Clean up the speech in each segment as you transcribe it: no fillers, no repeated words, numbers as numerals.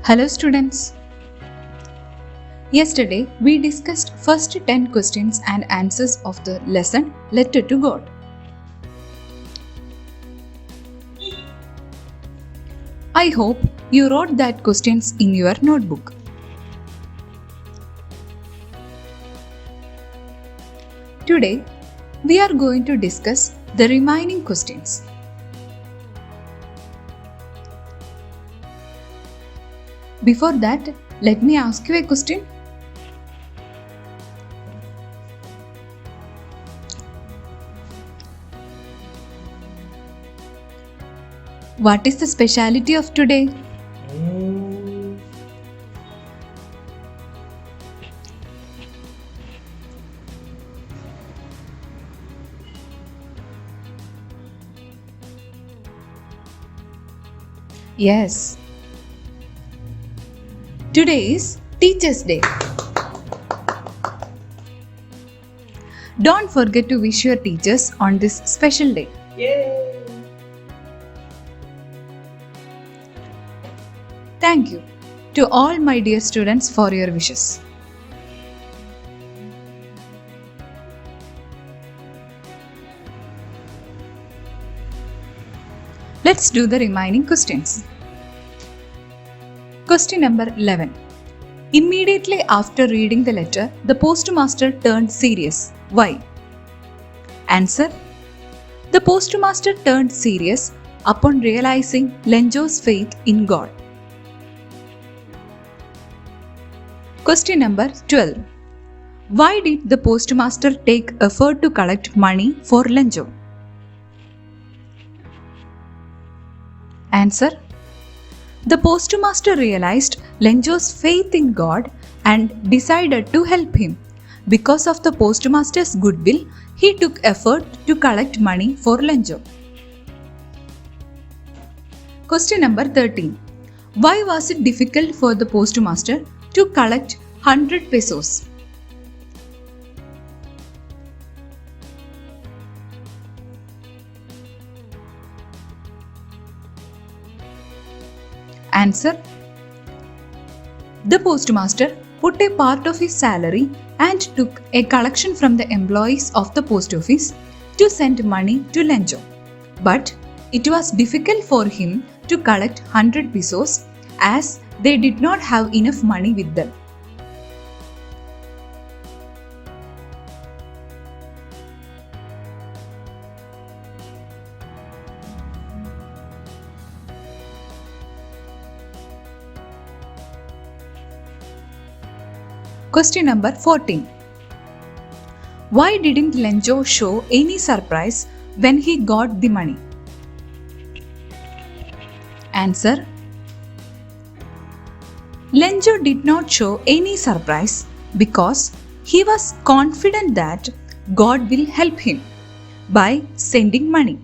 Hello students. Yesterday we discussed first 10 questions and answers of the lesson Letter to God. I hope you wrote that questions in your notebook. Today we are going to discuss the remaining questions. Before that, let me ask you a question. What is the speciality of today? Yes. Today is Teachers' Day. Don't forget to wish your teachers on this special day. Yay! Thank you to all my dear students for your wishes. Let's do the remaining questions. Question number 11. Immediately after reading the letter, the postmaster turned serious. Why? Answer. The postmaster turned serious upon realizing Lenjo's faith in God. Question number 12. Why did the postmaster take effort to collect money for Lenjo? Answer. The postmaster realized Lenjo's faith in God and decided to help him. Because of the postmaster's goodwill, he took effort to collect money for Lenjo. Question number 13. Why was it difficult for the postmaster to collect 100 pesos? Answer. The postmaster put a part of his salary and took a collection from the employees of the post office to send money to Lenjo. But it was difficult for him to collect 100 pesos as they did not have enough money with them. Question number 14. Why didn't Lenjo show any surprise when he got the money? Answer. Lenjo did not show any surprise because he was confident that God will help him by sending money.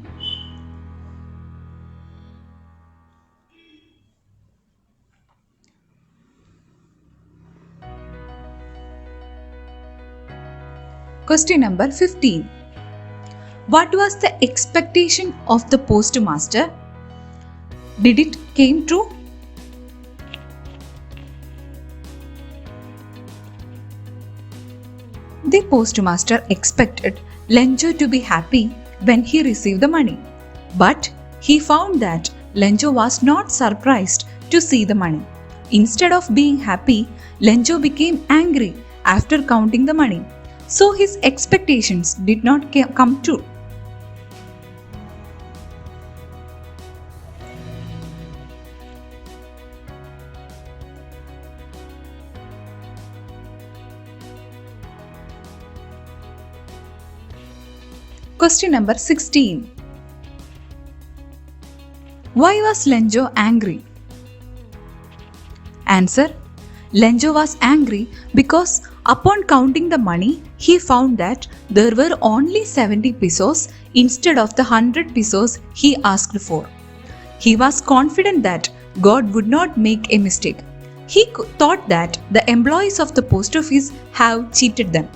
Question number 15. What was the expectation of the postmaster? Did it came true? The postmaster expected Lenjo to be happy when he received the money. But he found that Lenjo was not surprised to see the money. Instead of being happy, Lenjo became angry after counting the money. So his expectations did not come true. Question number 16. Why was Lenjo angry? Answer. Lenjo was angry because upon counting the money, he found that there were only 70 pesos instead of the 100 pesos he asked for. He was confident that God would not make a mistake. He thought that the employees of the post office have cheated them.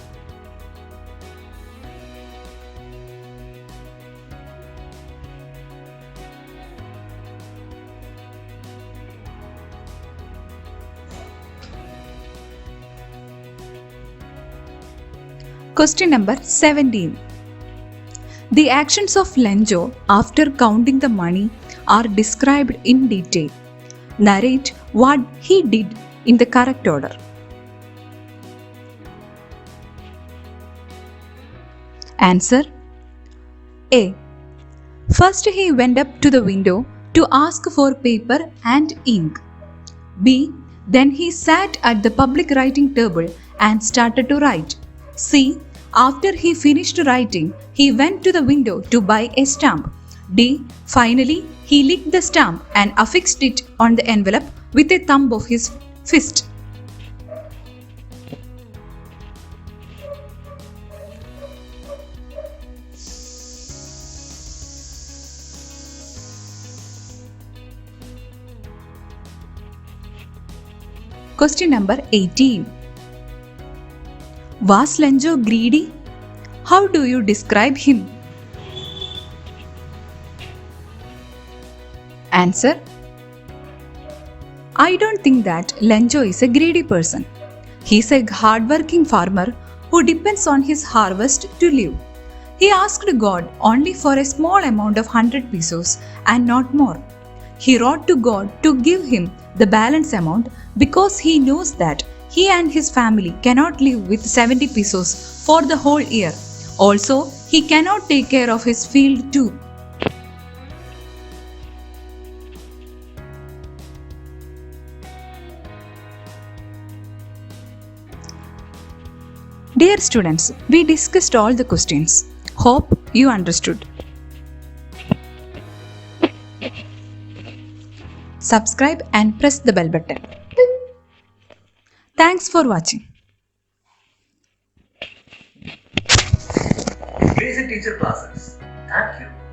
Question number 17. The actions of Lenjo after counting the money are described in detail. Narrate what he did in the correct order. Answer A. First he went up to the window to ask for paper and ink. B. Then he sat at the public writing table and started to write. C. After he finished writing, he went to the window to buy a stamp. D. Finally, he licked the stamp and affixed it on the envelope with a thumb of his fist. Question number 18. Was Lenjo greedy? How do you describe him? Answer. I don't think that Lenjo is a greedy person. He's a hardworking farmer who depends on his harvest to live. He asked God only for a small amount of 100 pesos and not more. He wrote to God to give him the balance amount because he knows that he and his family cannot live with 70 pesos for the whole year. Also, he cannot take care of his field too. Dear students, we discussed all the questions. Hope you understood. Subscribe and press the bell button. Thanks for watching. Lazy Teacher Classes. Thank you.